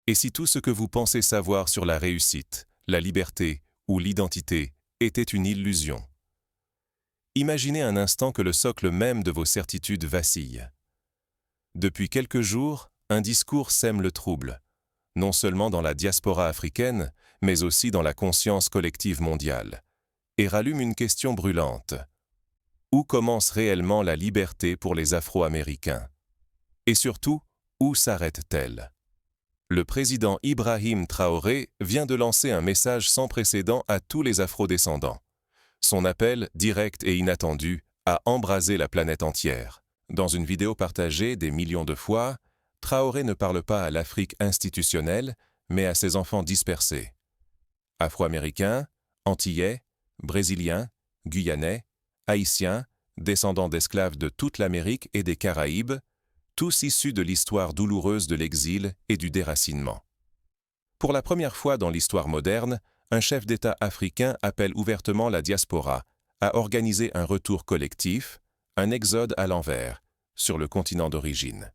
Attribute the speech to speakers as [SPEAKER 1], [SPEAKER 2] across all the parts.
[SPEAKER 1] Et si tout ce que vous pensez savoir sur la réussite, la liberté ou l'identité était une illusion? Imaginez un instant que le socle même de vos certitudes vacille. Depuis quelques jours, un discours sème le trouble, non seulement dans la diaspora africaine, mais aussi dans la conscience collective mondiale, et rallume une question brûlante. Où commence réellement la liberté pour les Afro-Américains? Et surtout, où s'arrête-t-elle? Le président Ibrahim Traoré vient de lancer un message sans précédent à tous les Afro-descendants. Son appel, direct et inattendu, a embrasé la planète entière. Dans une vidéo partagée des millions de fois, Traoré ne parle pas à l'Afrique institutionnelle, mais à ses enfants dispersés. Afro-Américains, Antillais, Brésiliens, Guyanais, Haïtiens, descendants d'esclaves de toute l'Amérique et des Caraïbes, tous issus de l'histoire douloureuse de l'exil et du déracinement. Pour la première fois dans l'histoire moderne, un chef d'État africain appelle ouvertement la diaspora à organiser un retour collectif, un exode à l'envers, sur le continent d'origine.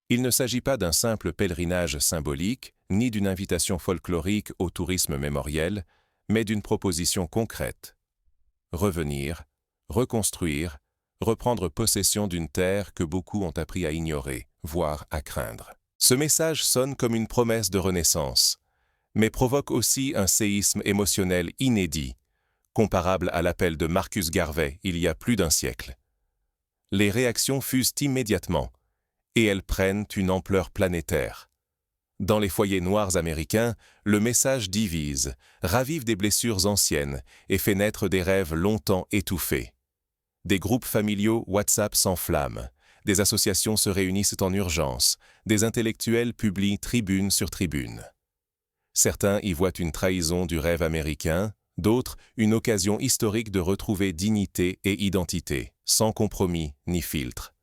[SPEAKER 1] Il ne s'agit pas d'un simple pèlerinage symbolique, ni d'une invitation folklorique au tourisme mémoriel, mais d'une proposition concrète. Revenir, reconstruire, reprendre possession d'une terre que beaucoup ont appris à ignorer, voire à craindre. Ce message sonne comme une promesse de renaissance, mais provoque aussi un séisme émotionnel inédit, comparable à l'appel de Marcus Garvey il y a plus d'un siècle. Les réactions fusent immédiatement, et elles prennent une ampleur planétaire. Dans les foyers noirs américains, le message divise, ravive des blessures anciennes et fait naître des rêves longtemps étouffés. Des groupes familiaux WhatsApp s'enflamment, des associations se réunissent en urgence, des intellectuels publient tribune sur tribune. Certains y voient une trahison du rêve américain, d'autres une occasion historique de retrouver dignité et identité, sans compromis ni filtre.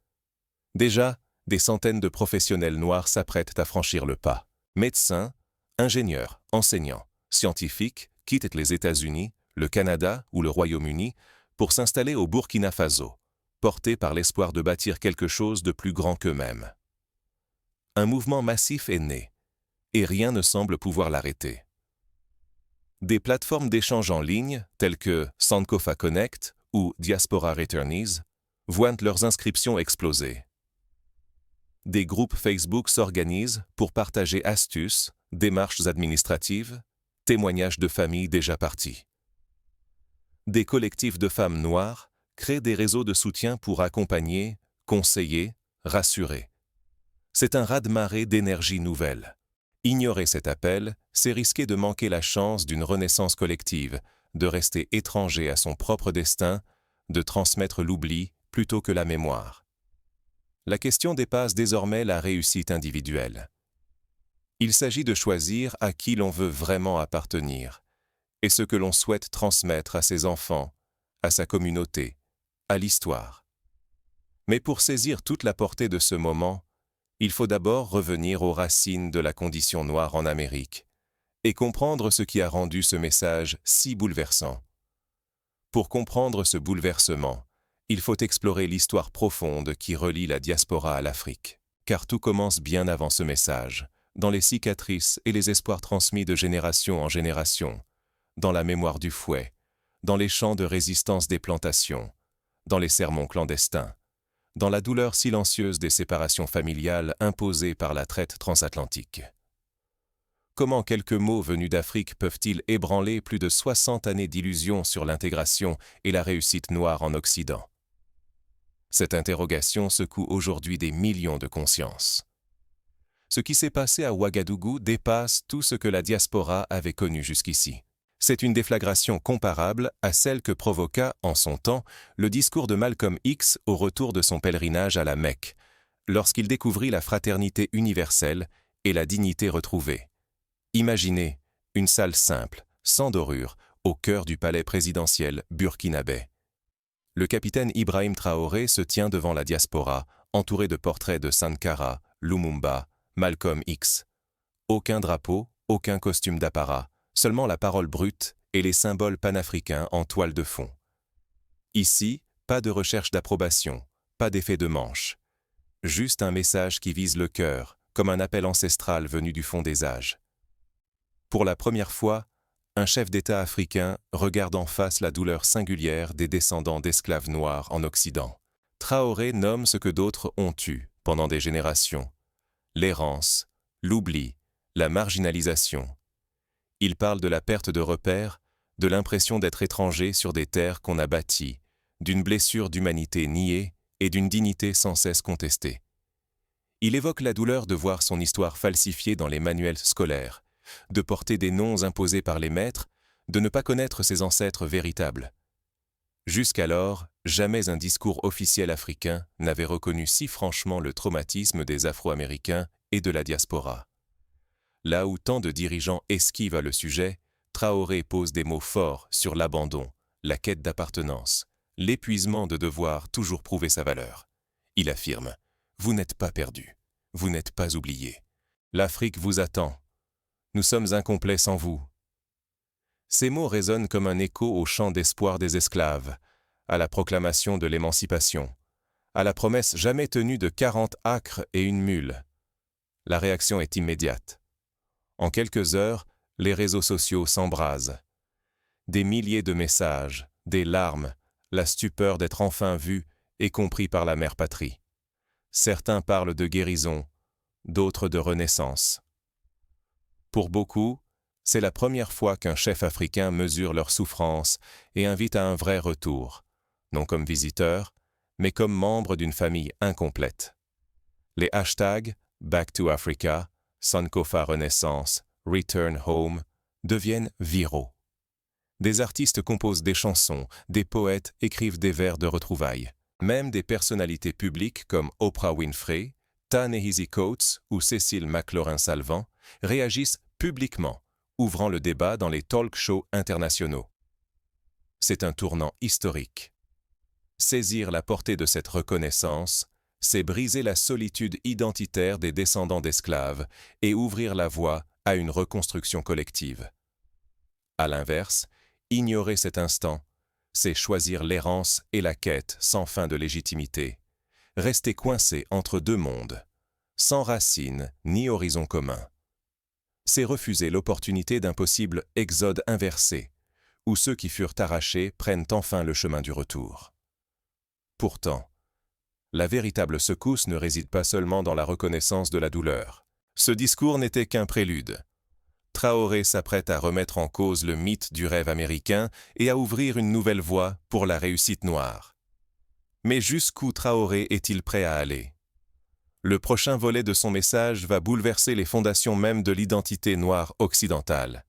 [SPEAKER 1] Déjà, des centaines de professionnels noirs s'apprêtent à franchir le pas. Médecins, ingénieurs, enseignants, scientifiques quittent les États-Unis, le Canada ou le Royaume-Uni pour s'installer au Burkina Faso, portés par l'espoir de bâtir quelque chose de plus grand qu'eux-mêmes. Un mouvement massif est né, et rien ne semble pouvoir l'arrêter. Des plateformes d'échange en ligne, telles que Sankofa Connect ou Diaspora Returnees, voient leurs inscriptions exploser. Des groupes Facebook s'organisent pour partager astuces, démarches administratives, témoignages de familles déjà parties. Des collectifs de femmes noires créent des réseaux de soutien pour accompagner, conseiller, rassurer. C'est un raz-de-marée d'énergie nouvelle. Ignorer cet appel, c'est risquer de manquer la chance d'une renaissance collective, de rester étranger à son propre destin, de transmettre l'oubli plutôt que la mémoire. La question dépasse désormais la réussite individuelle. Il s'agit de choisir à qui l'on veut vraiment appartenir et ce que l'on souhaite transmettre à ses enfants, à sa communauté, à l'histoire. Mais pour saisir toute la portée de ce moment, il faut d'abord revenir aux racines de la condition noire en Amérique et comprendre ce qui a rendu ce message si bouleversant. Pour comprendre ce bouleversement, il faut explorer l'histoire profonde qui relie la diaspora à l'Afrique. Car tout commence bien avant ce message, dans les cicatrices et les espoirs transmis de génération en génération, dans la mémoire du fouet, dans les chants de résistance des plantations, dans les sermons clandestins, dans la douleur silencieuse des séparations familiales imposées par la traite transatlantique. Comment quelques mots venus d'Afrique peuvent-ils ébranler plus de 60 années d'illusions sur l'intégration et la réussite noire en Occident? Cette interrogation secoue aujourd'hui des millions de consciences. Ce qui s'est passé à Ouagadougou dépasse tout ce que la diaspora avait connu jusqu'ici. C'est une déflagration comparable à celle que provoqua, en son temps, le discours de Malcolm X au retour de son pèlerinage à la Mecque, lorsqu'il découvrit la fraternité universelle et la dignité retrouvée. Imaginez une salle simple, sans dorure, au cœur du palais présidentiel burkinabé. Le capitaine Ibrahim Traoré se tient devant la diaspora, entouré de portraits de Sankara, Lumumba, Malcolm X. Aucun drapeau, aucun costume d'apparat, seulement la parole brute et les symboles panafricains en toile de fond. Ici, pas de recherche d'approbation, pas d'effet de manche. Juste un message qui vise le cœur, comme un appel ancestral venu du fond des âges. Pour la première fois, un chef d'État africain regarde en face la douleur singulière des descendants d'esclaves noirs en Occident. Traoré nomme ce que d'autres ont eu pendant des générations: l'errance, l'oubli, la marginalisation. Il parle de la perte de repères, de l'impression d'être étranger sur des terres qu'on a bâties, d'une blessure d'humanité niée et d'une dignité sans cesse contestée. Il évoque la douleur de voir son histoire falsifiée dans les manuels scolaires, de porter des noms imposés par les maîtres, de ne pas connaître ses ancêtres véritables. Jusqu'alors, jamais un discours officiel africain n'avait reconnu si franchement le traumatisme des Afro-Américains et de la diaspora. Là où tant de dirigeants esquivent le sujet, Traoré pose des mots forts sur l'abandon, la quête d'appartenance, l'épuisement de devoir toujours prouver sa valeur. Il affirme: « Vous n'êtes pas perdus, vous n'êtes pas oubliés. L'Afrique vous attend. Nous sommes incomplets sans vous. » Ces mots résonnent comme un écho au chant d'espoir des esclaves, à la proclamation de l'émancipation, à la promesse jamais tenue de 40 acres et une mule. La réaction est immédiate. En quelques heures, les réseaux sociaux s'embrasent. Des milliers de messages, des larmes, la stupeur d'être enfin vu et compris par la mère patrie. Certains parlent de guérison, d'autres de renaissance. Pour beaucoup, c'est la première fois qu'un chef africain mesure leur souffrance et invite à un vrai retour, non comme visiteur, mais comme membre d'une famille incomplète. Les hashtags Back to Africa, Sankofa Renaissance, Return Home deviennent viraux. Des artistes composent des chansons, des poètes écrivent des vers de retrouvailles. Même des personnalités publiques comme Oprah Winfrey, Ta-Nehisi Coates ou Cécile McLaurin-Salvant réagissent publiquement, ouvrant le débat dans les talk-shows internationaux. C'est un tournant historique. Saisir la portée de cette reconnaissance, c'est briser la solitude identitaire des descendants d'esclaves et ouvrir la voie à une reconstruction collective. À l'inverse, ignorer cet instant, c'est choisir l'errance et la quête sans fin de légitimité, rester coincé entre deux mondes, sans racines ni horizon commun. C'est refuser l'opportunité d'un possible exode inversé, où ceux qui furent arrachés prennent enfin le chemin du retour. Pourtant, la véritable secousse ne réside pas seulement dans la reconnaissance de la douleur. Ce discours n'était qu'un prélude. Traoré s'apprête à remettre en cause le mythe du rêve américain et à ouvrir une nouvelle voie pour la réussite noire. Mais jusqu'où Traoré est-il prêt à aller? Le prochain volet de son message va bouleverser les fondations mêmes de l'identité noire occidentale.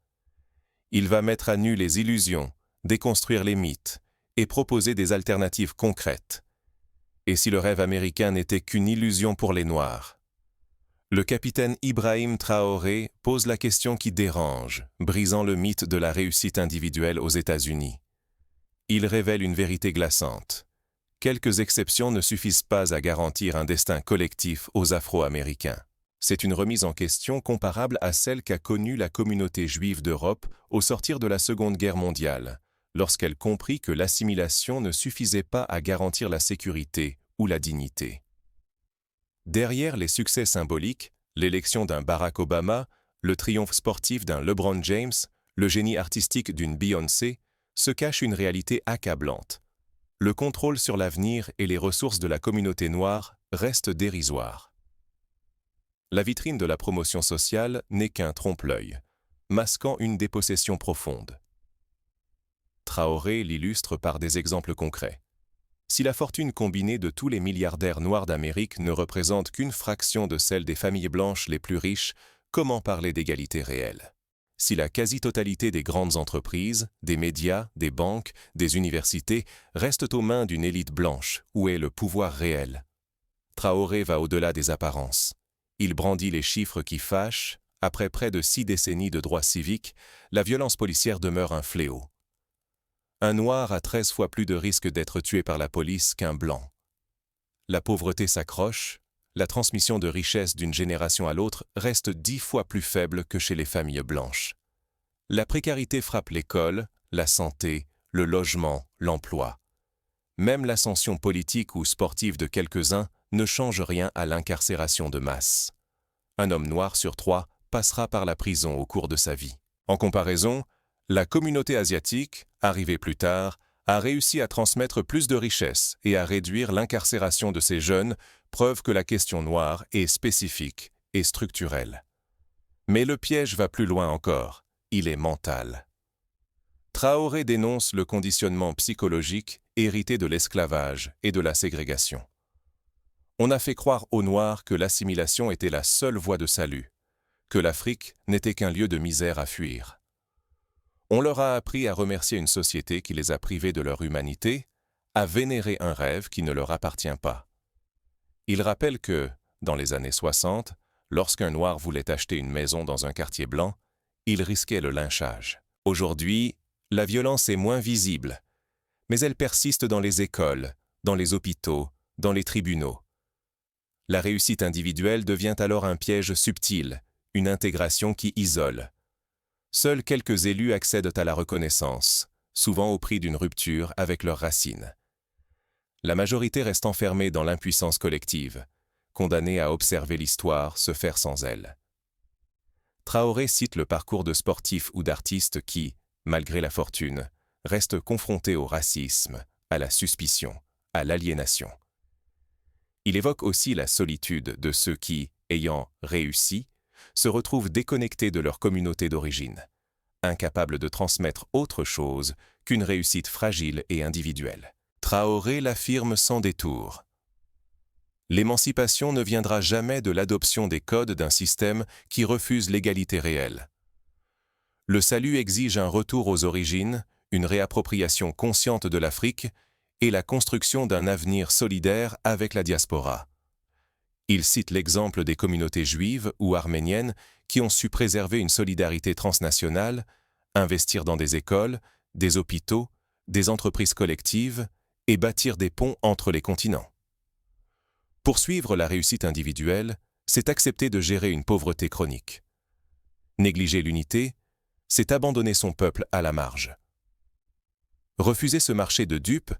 [SPEAKER 1] Il va mettre à nu les illusions, déconstruire les mythes et proposer des alternatives concrètes. Et si le rêve américain n'était qu'une illusion pour les Noirs? Le capitaine Ibrahim Traoré pose la question qui dérange, brisant le mythe de la réussite individuelle aux États-Unis. Il révèle une vérité glaçante. Quelques exceptions ne suffisent pas à garantir un destin collectif aux Afro-Américains. C'est une remise en question comparable à celle qu'a connue la communauté juive d'Europe au sortir de la Seconde Guerre mondiale, lorsqu'elle comprit que l'assimilation ne suffisait pas à garantir la sécurité ou la dignité. Derrière les succès symboliques, l'élection d'un Barack Obama, le triomphe sportif d'un LeBron James, le génie artistique d'une Beyoncé, se cache une réalité accablante. Le contrôle sur l'avenir et les ressources de la communauté noire restent dérisoires. La vitrine de la promotion sociale n'est qu'un trompe-l'œil, masquant une dépossession profonde. Traoré l'illustre par des exemples concrets. Si la fortune combinée de tous les milliardaires noirs d'Amérique ne représente qu'une fraction de celle des familles blanches les plus riches, comment parler d'égalité réelle? Si la quasi-totalité des grandes entreprises, des médias, des banques, des universités restent aux mains d'une élite blanche, où est le pouvoir réel? Traoré va au-delà des apparences. Il brandit les chiffres qui fâchent. Après près de 6 décennies de droits civiques, la violence policière demeure un fléau. Un noir a 13 fois plus de risques d'être tué par la police qu'un blanc. La pauvreté s'accroche, la transmission de richesses d'une génération à l'autre reste 10 fois plus faible que chez les familles blanches. La précarité frappe l'école, la santé, le logement, l'emploi. Même l'ascension politique ou sportive de quelques-uns ne change rien à l'incarcération de masse. Un homme noir sur 3 passera par la prison au cours de sa vie. En comparaison, la communauté asiatique, arrivée plus tard, a réussi à transmettre plus de richesses et à réduire l'incarcération de ces jeunes, preuve que la question noire est spécifique et structurelle. Mais le piège va plus loin encore, il est mental. Traoré dénonce le conditionnement psychologique hérité de l'esclavage et de la ségrégation. On a fait croire aux Noirs que l'assimilation était la seule voie de salut, que l'Afrique n'était qu'un lieu de misère à fuir. On leur a appris à remercier une société qui les a privés de leur humanité, à vénérer un rêve qui ne leur appartient pas. Il rappelle que, dans les années 60, lorsqu'un Noir voulait acheter une maison dans un quartier blanc, il risquait le lynchage. Aujourd'hui, la violence est moins visible, mais elle persiste dans les écoles, dans les hôpitaux, dans les tribunaux. La réussite individuelle devient alors un piège subtil, une intégration qui isole. Seuls quelques élus accèdent à la reconnaissance, souvent au prix d'une rupture avec leurs racines. La majorité reste enfermée dans l'impuissance collective, condamnée à observer l'histoire se faire sans elle. Traoré cite le parcours de sportifs ou d'artistes qui, malgré la fortune, restent confrontés au racisme, à la suspicion, à l'aliénation. Il évoque aussi la solitude de ceux qui, ayant réussi, se retrouvent déconnectés de leur communauté d'origine, incapables de transmettre autre chose qu'une réussite fragile et individuelle. Traoré l'affirme sans détour. L'émancipation ne viendra jamais de l'adoption des codes d'un système qui refuse l'égalité réelle. Le salut exige un retour aux origines, une réappropriation consciente de l'Afrique et la construction d'un avenir solidaire avec la diaspora. Il cite l'exemple des communautés juives ou arméniennes qui ont su préserver une solidarité transnationale, investir dans des écoles, des hôpitaux, des entreprises collectives et bâtir des ponts entre les continents. Poursuivre la réussite individuelle, c'est accepter de gérer une pauvreté chronique. Négliger l'unité, c'est abandonner son peuple à la marge. Refuser ce marché de dupes,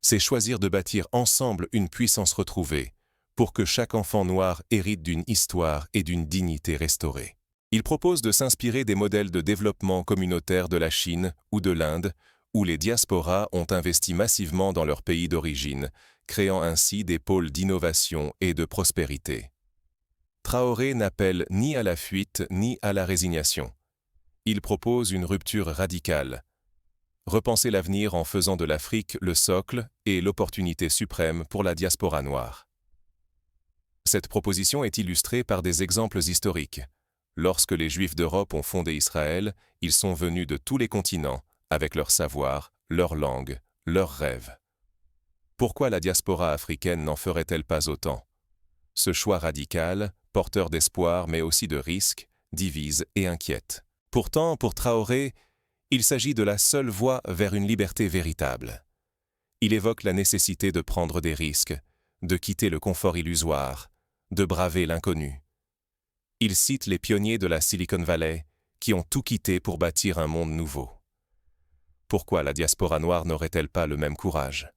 [SPEAKER 1] c'est choisir de bâtir ensemble une puissance retrouvée, pour que chaque enfant noir hérite d'une histoire et d'une dignité restaurée. Il propose de s'inspirer des modèles de développement communautaire de la Chine ou de l'Inde, où les diasporas ont investi massivement dans leur pays d'origine, créant ainsi des pôles d'innovation et de prospérité. Traoré n'appelle ni à la fuite ni à la résignation. Il propose une rupture radicale. Repenser l'avenir en faisant de l'Afrique le socle et l'opportunité suprême pour la diaspora noire. Cette proposition est illustrée par des exemples historiques. Lorsque les Juifs d'Europe ont fondé Israël, ils sont venus de tous les continents, avec leur savoir, leur langue, leurs rêves. Pourquoi la diaspora africaine n'en ferait-elle pas autant? Ce choix radical, porteur d'espoir mais aussi de risques, divise et inquiète. Pourtant, pour Traoré, il s'agit de la seule voie vers une liberté véritable. Il évoque la nécessité de prendre des risques, de quitter le confort illusoire, de braver l'inconnu. Il cite les pionniers de la Silicon Valley qui ont tout quitté pour bâtir un monde nouveau. Pourquoi la diaspora noire n'aurait-elle pas le même courage?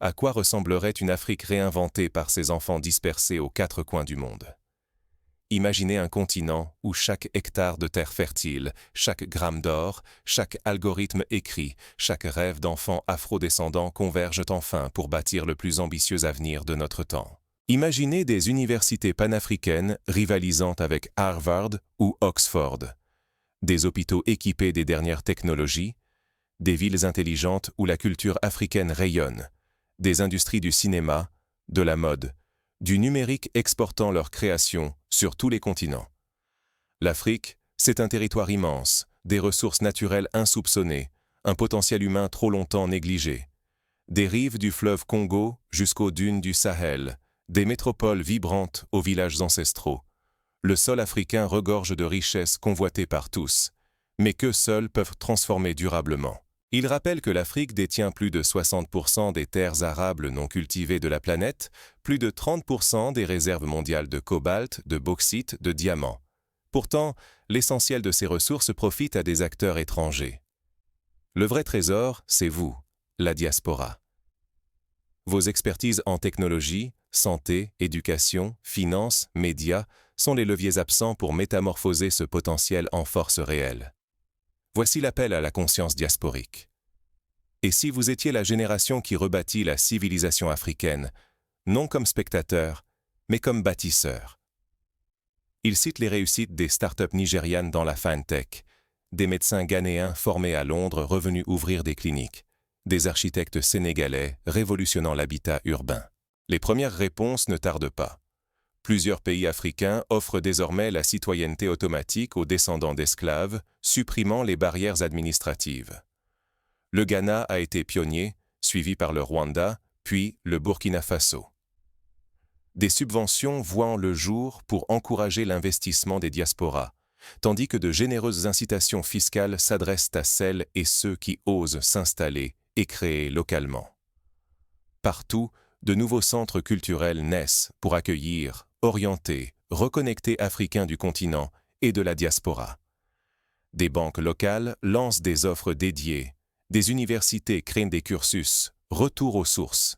[SPEAKER 1] À quoi ressemblerait une Afrique réinventée par ses enfants dispersés aux quatre coins du monde? Imaginez un continent où chaque hectare de terre fertile, chaque gramme d'or, chaque algorithme écrit, chaque rêve d'enfant afro-descendant convergent enfin pour bâtir le plus ambitieux avenir de notre temps. Imaginez des universités panafricaines rivalisant avec Harvard ou Oxford, des hôpitaux équipés des dernières technologies, des villes intelligentes où la culture africaine rayonne, des industries du cinéma, de la mode, du numérique exportant leurs créations sur tous les continents. L'Afrique, c'est un territoire immense, des ressources naturelles insoupçonnées, un potentiel humain trop longtemps négligé. Des rives du fleuve Congo jusqu'aux dunes du Sahel, des métropoles vibrantes aux villages ancestraux. Le sol africain regorge de richesses convoitées par tous, mais qu'eux seuls peuvent transformer durablement. Il rappelle que l'Afrique détient plus de 60% des terres arables non cultivées de la planète, plus de 30% des réserves mondiales de cobalt, de bauxite, de diamants. Pourtant, l'essentiel de ces ressources profite à des acteurs étrangers. Le vrai trésor, c'est vous, la diaspora. Vos expertises en technologie, santé, éducation, finances, médias sont les leviers absents pour métamorphoser ce potentiel en force réelle. Voici l'appel à la conscience diasporique. Et si vous étiez la génération qui rebâtit la civilisation africaine, non comme spectateur, mais comme bâtisseur? Il cite les réussites des startups nigérianes dans la fintech, des médecins ghanéens formés à Londres revenus ouvrir des cliniques, des architectes sénégalais révolutionnant l'habitat urbain. Les premières réponses ne tardent pas. Plusieurs pays africains offrent désormais la citoyenneté automatique aux descendants d'esclaves, supprimant les barrières administratives. Le Ghana a été pionnier, suivi par le Rwanda, puis le Burkina Faso. Des subventions voient le jour pour encourager l'investissement des diasporas, tandis que de généreuses incitations fiscales s'adressent à celles et ceux qui osent s'installer et créer localement. Partout, de nouveaux centres culturels naissent pour accueillir, orienter, reconnecter Africains du continent et de la diaspora. Des banques locales lancent des offres dédiées, des universités créent des cursus, retour aux sources.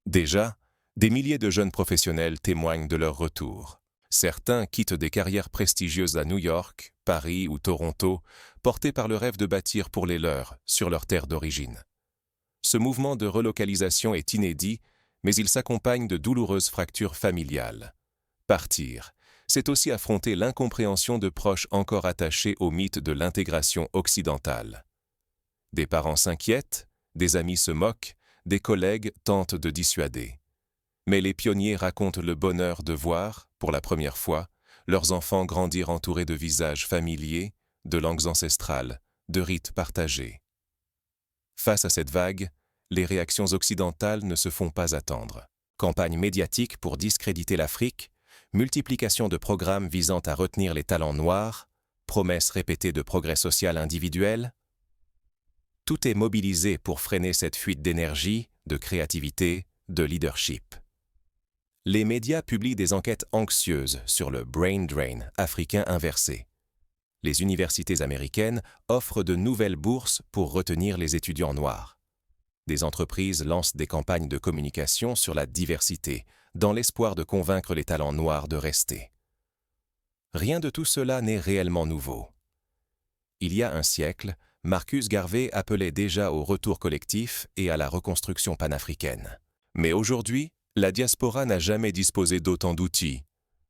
[SPEAKER 1] Déjà, des milliers de jeunes professionnels témoignent de leur retour. Certains quittent des carrières prestigieuses à New York, Paris ou Toronto, portés par le rêve de bâtir pour les leurs, sur leur terre d'origine. Ce mouvement de relocalisation est inédit, mais il s'accompagne de douloureuses fractures familiales. Partir, c'est aussi affronter l'incompréhension de proches encore attachés au mythe de l'intégration occidentale. Des parents s'inquiètent, des amis se moquent, des collègues tentent de dissuader. Mais les pionniers racontent le bonheur de voir, pour la première fois, leurs enfants grandir entourés de visages familiers, de langues ancestrales, de rites partagés. Face à cette vague, les réactions occidentales ne se font pas attendre. Campagne médiatique pour discréditer l'Afrique, multiplication de programmes visant à retenir les talents noirs, promesses répétées de progrès social individuel. Tout est mobilisé pour freiner cette fuite d'énergie, de créativité, de leadership. Les médias publient des enquêtes anxieuses sur le brain drain africain inversé. Les universités américaines offrent de nouvelles bourses pour retenir les étudiants noirs. Des entreprises lancent des campagnes de communication sur la diversité, dans l'espoir de convaincre les talents noirs de rester. Rien de tout cela n'est réellement nouveau. Il y a un siècle, Marcus Garvey appelait déjà au retour collectif et à la reconstruction panafricaine. Mais aujourd'hui, la diaspora n'a jamais disposé d'autant d'outils.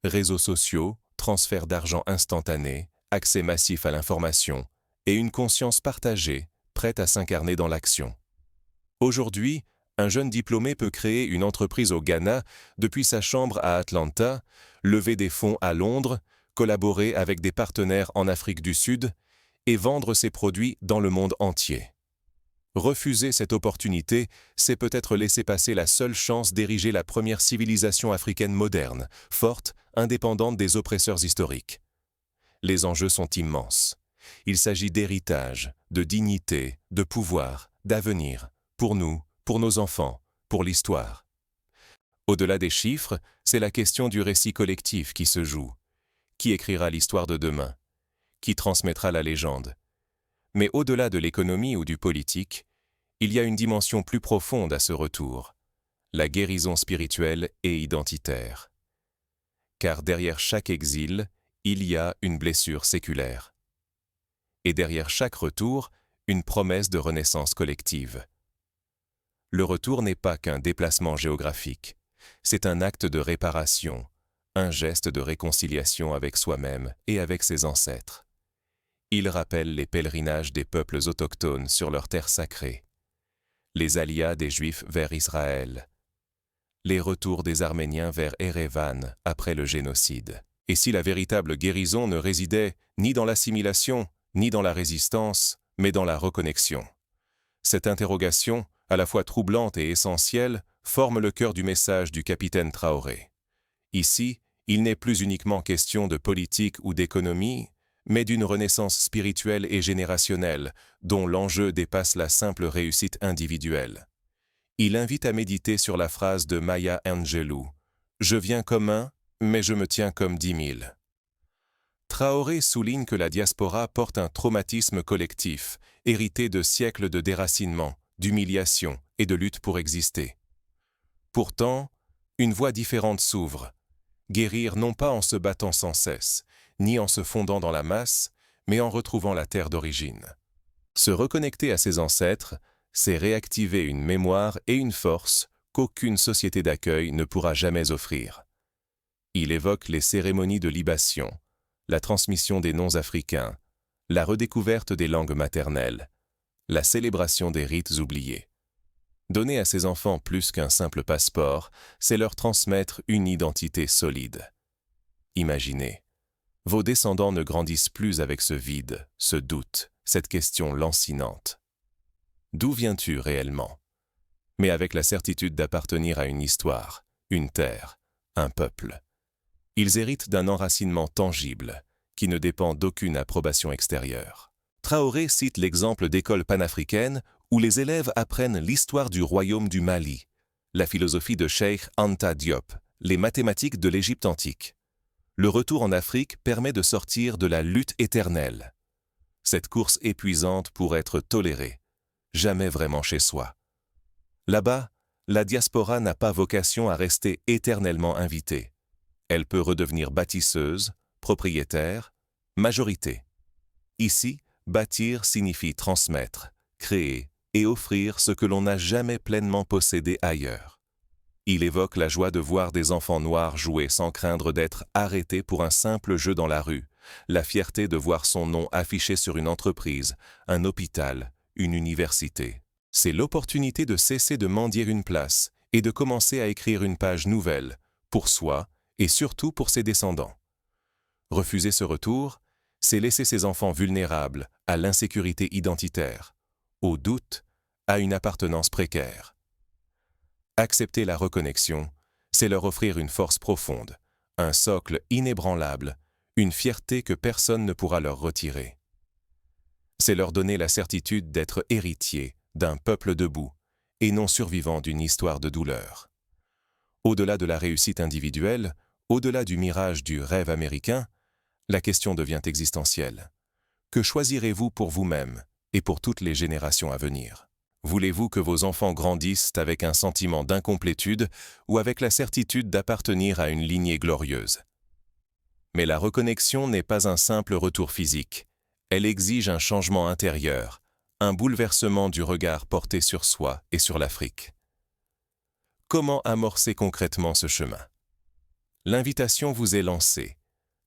[SPEAKER 1] Réseaux sociaux, transfert d'argent instantané, accès massif à l'information et une conscience partagée, prête à s'incarner dans l'action. Aujourd'hui, un jeune diplômé peut créer une entreprise au Ghana depuis sa chambre à Atlanta, lever des fonds à Londres, collaborer avec des partenaires en Afrique du Sud et vendre ses produits dans le monde entier. Refuser cette opportunité, c'est peut-être laisser passer la seule chance d'ériger la première civilisation africaine moderne, forte, indépendante des oppresseurs historiques. Les enjeux sont immenses. Il s'agit d'héritage, de dignité, de pouvoir, d'avenir, pour nous, pour nos enfants, pour l'histoire. Au-delà des chiffres, c'est la question du récit collectif qui se joue. Qui écrira l'histoire de demain? Qui transmettra la légende? Mais au-delà de l'économie ou du politique, il y a une dimension plus profonde à ce retour, la guérison spirituelle et identitaire. Car derrière chaque exil, il y a une blessure séculaire. Et derrière chaque retour, une promesse de renaissance collective. Le retour n'est pas qu'un déplacement géographique, c'est un acte de réparation, un geste de réconciliation avec soi-même et avec ses ancêtres. Il rappelle les pèlerinages des peuples autochtones sur leurs terres sacrées, les alias des Juifs vers Israël, les retours des Arméniens vers Erevan après le génocide. Et si la véritable guérison ne résidait ni dans l'assimilation, ni dans la résistance, mais dans la reconnexion? Cette interrogation, à la fois troublante et essentielle, forme le cœur du message du capitaine Traoré. Ici, il n'est plus uniquement question de politique ou d'économie, mais d'une renaissance spirituelle et générationnelle, dont l'enjeu dépasse la simple réussite individuelle. Il invite à méditer sur la phrase de Maya Angelou « Je viens comme un, mais je me tiens comme 10 000 ». Traoré souligne que la diaspora porte un traumatisme collectif, hérité de siècles de déracinement, d'humiliation et de lutte pour exister. Pourtant, une voie différente s'ouvre, Guérir non pas en se battant sans cesse, ni en se fondant dans la masse, mais en retrouvant la terre d'origine. Se reconnecter à ses ancêtres, c'est réactiver une mémoire et une force qu'aucune société d'accueil ne pourra jamais offrir. Il évoque les cérémonies de libation, la transmission des noms africains, la redécouverte des langues maternelles, la célébration des rites oubliés. Donner à ses enfants plus qu'un simple passeport, c'est leur transmettre une identité solide. Imaginez, vos descendants ne grandissent plus avec ce vide, ce doute, cette question lancinante. D'où viens-tu réellement? Mais avec la certitude d'appartenir à une histoire, une terre, un peuple. Ils héritent d'un enracinement tangible, qui ne dépend d'aucune approbation extérieure. Traoré cite l'exemple d'écoles panafricaines où les élèves apprennent l'histoire du royaume du Mali, la philosophie de Cheikh Anta Diop, les mathématiques de l'Égypte antique. Le retour en Afrique permet de sortir de la lutte éternelle. Cette course épuisante pour être tolérée, jamais vraiment chez soi. Là-bas, la diaspora n'a pas vocation à rester éternellement invitée. Elle peut redevenir bâtisseuse, propriétaire, majorité. Ici, bâtir signifie transmettre, créer et offrir ce que l'on n'a jamais pleinement possédé ailleurs. Il évoque la joie de voir des enfants noirs jouer sans craindre d'être arrêtés pour un simple jeu dans la rue, la fierté de voir son nom affiché sur une entreprise, un hôpital, une université. C'est l'opportunité de cesser de mendier une place et de commencer à écrire une page nouvelle, pour soi et surtout pour ses descendants. Refuser ce retour, c'est laisser ses enfants vulnérables à l'insécurité identitaire, au doute, à une appartenance précaire. Accepter la reconnexion, c'est leur offrir une force profonde, un socle inébranlable, une fierté que personne ne pourra leur retirer. C'est leur donner la certitude d'être héritiers d'un peuple debout et non survivant d'une histoire de douleur. Au-delà de la réussite individuelle, au-delà du mirage du rêve américain, la question devient existentielle. Que choisirez-vous pour vous-même et pour toutes les générations à venir? Voulez-vous que vos enfants grandissent avec un sentiment d'incomplétude ou avec la certitude d'appartenir à une lignée glorieuse? Mais la reconnexion n'est pas un simple retour physique. Elle exige un changement intérieur, un bouleversement du regard porté sur soi et sur l'Afrique. Comment amorcer concrètement ce chemin? L'invitation vous est lancée.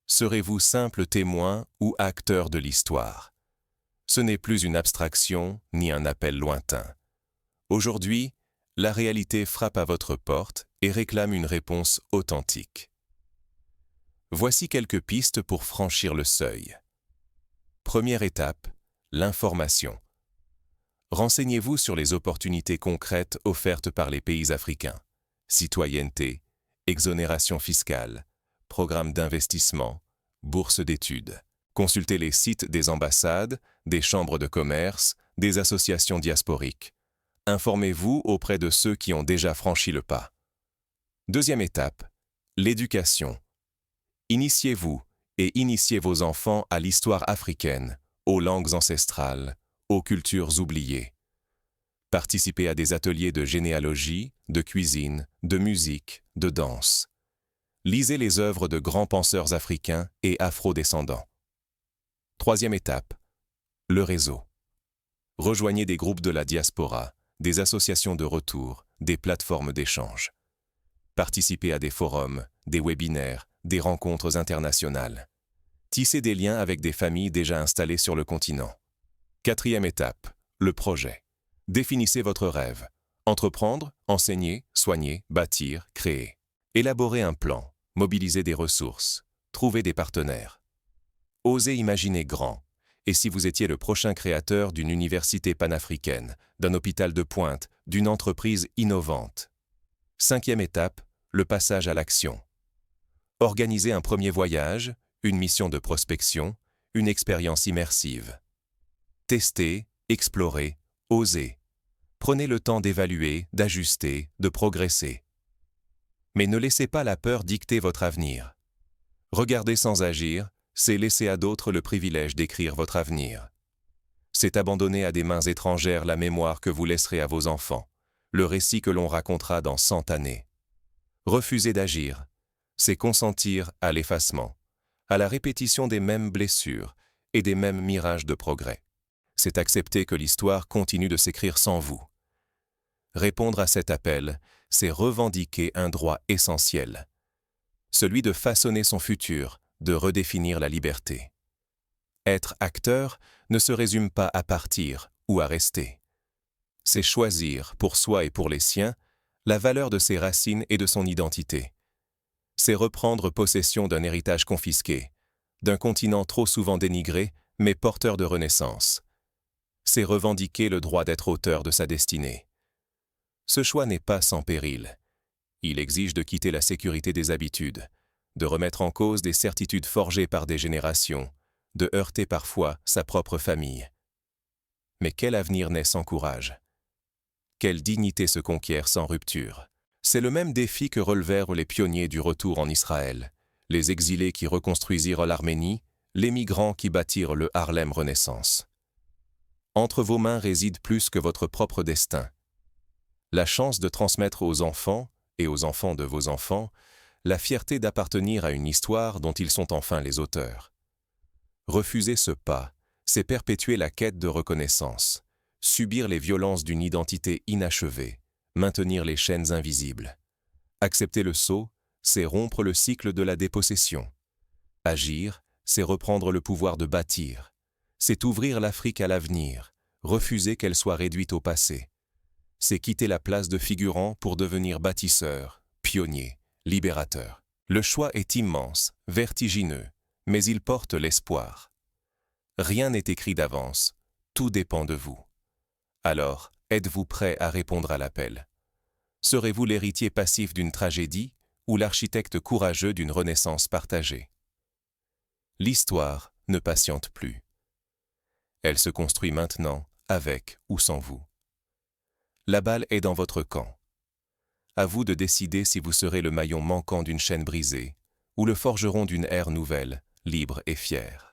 [SPEAKER 1] Serez-vous simple témoin ou acteur de l'histoire? Ce n'est plus une abstraction ni un appel lointain. Aujourd'hui, la réalité frappe à votre porte et réclame une réponse authentique. Voici quelques pistes pour franchir le seuil. Première étape, l'information. Renseignez-vous sur les opportunités concrètes offertes par les pays africains. Citoyenneté, exonération fiscale, programmes d'investissement, bourses d'études. Consultez les sites des ambassades, des chambres de commerce, des associations diasporiques. Informez-vous auprès de ceux qui ont déjà franchi le pas. Deuxième étape, l'éducation. Initiez-vous et initiez vos enfants à l'histoire africaine, aux langues ancestrales, aux cultures oubliées. Participez à des ateliers de généalogie, de cuisine, de musique, de danse. Lisez les œuvres de grands penseurs africains et afro-descendants. Troisième étape, le réseau. Rejoignez des groupes de la diaspora, des associations de retour, des plateformes d'échange. Participez à des forums, des webinaires, des rencontres internationales. Tissez des liens avec des familles déjà installées sur le continent. Quatrième étape, le projet. Définissez votre rêve. Entreprendre, enseigner, soigner, bâtir, créer. Élaborez un plan, mobilisez des ressources, trouvez des partenaires. Osez imaginer grand. Et si vous étiez le prochain créateur d'une université panafricaine, d'un hôpital de pointe, d'une entreprise innovante? Cinquième étape, le passage à l'action. Organisez un premier voyage, une mission de prospection, une expérience immersive. Testez, explorez, osez. Prenez le temps d'évaluer, d'ajuster, de progresser. Mais ne laissez pas la peur dicter votre avenir. Regarder sans agir, c'est laisser à d'autres le privilège d'écrire votre avenir. C'est abandonner à des mains étrangères la mémoire que vous laisserez à vos enfants, le récit que l'on racontera dans 100 années. Refusez d'agir, C'est consentir à l'effacement, à la répétition des mêmes blessures et des mêmes mirages de progrès. C'est accepter que l'histoire continue de s'écrire sans vous. Répondre à cet appel, c'est revendiquer un droit essentiel, celui de façonner son futur, de redéfinir la liberté. Être acteur ne se résume pas à partir ou à rester. C'est choisir, pour soi et pour les siens, la valeur de ses racines et de son identité. C'est reprendre possession d'un héritage confisqué, d'un continent trop souvent dénigré, mais porteur de renaissance. C'est revendiquer le droit d'être auteur de sa destinée. Ce choix n'est pas sans péril. Il exige de quitter la sécurité des habitudes, de remettre en cause des certitudes forgées par des générations, de heurter parfois sa propre famille. Mais quel avenir naît sans courage? Quelle dignité se conquiert sans rupture? C'est le même défi que relevèrent les pionniers du retour en Israël, les exilés qui reconstruisirent l'Arménie, les migrants qui bâtirent le Harlem Renaissance. Entre vos mains réside plus que votre propre destin. La chance de transmettre aux enfants, et aux enfants de vos enfants, la fierté d'appartenir à une histoire dont ils sont enfin les auteurs. Refuser ce pas, c'est perpétuer la quête de reconnaissance, subir les violences d'une identité inachevée, maintenir les chaînes invisibles. Accepter le saut, c'est rompre le cycle de la dépossession. Agir, c'est reprendre le pouvoir de bâtir. C'est ouvrir l'Afrique à l'avenir, refuser qu'elle soit réduite au passé. C'est quitter la place de figurant pour devenir bâtisseur, pionnier, libérateur. Le choix est immense, vertigineux, mais il porte l'espoir. Rien n'est écrit d'avance, tout dépend de vous. Alors, êtes-vous prêt à répondre à l'appel? Serez-vous l'héritier passif d'une tragédie ou l'architecte courageux d'une renaissance partagée? L'histoire ne patiente plus. Elle se construit maintenant, avec ou sans vous. La balle est dans votre camp. À vous de décider si vous serez le maillon manquant d'une chaîne brisée ou le forgeron d'une ère nouvelle, libre et fière.